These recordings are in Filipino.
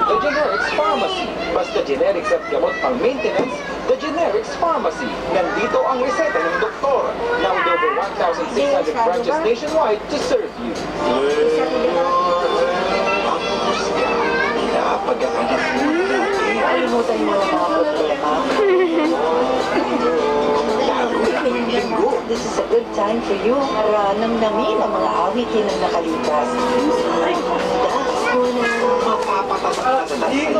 The Generics Pharmacy. Basta generics at gamot pang maintenance, The Generics Pharmacy. Nandito ang reseta ng doktor. Now with over 1,600 branches nationwide to serve you. Kalimutan mo ang mga problema. This is a good time for you para namnamin ang mga awitin ng nakalipas. Ay, handa ko na Mapapatatak sa sarili.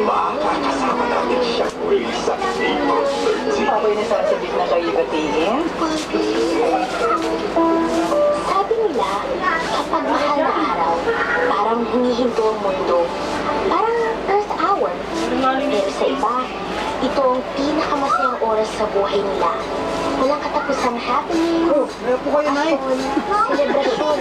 Makakasama natin siya muli sa April 13. ako'y nasasabit na kayo batiin. Sabi nila, kapag mahal na araw, parang hinihinto ang mundo. Parang Earth Hour. Pero sa iba, ito ang pinakamasayang oras sa buhay nila. Walang katapusang happening, Meron po kayo, Nay. selebrasyon,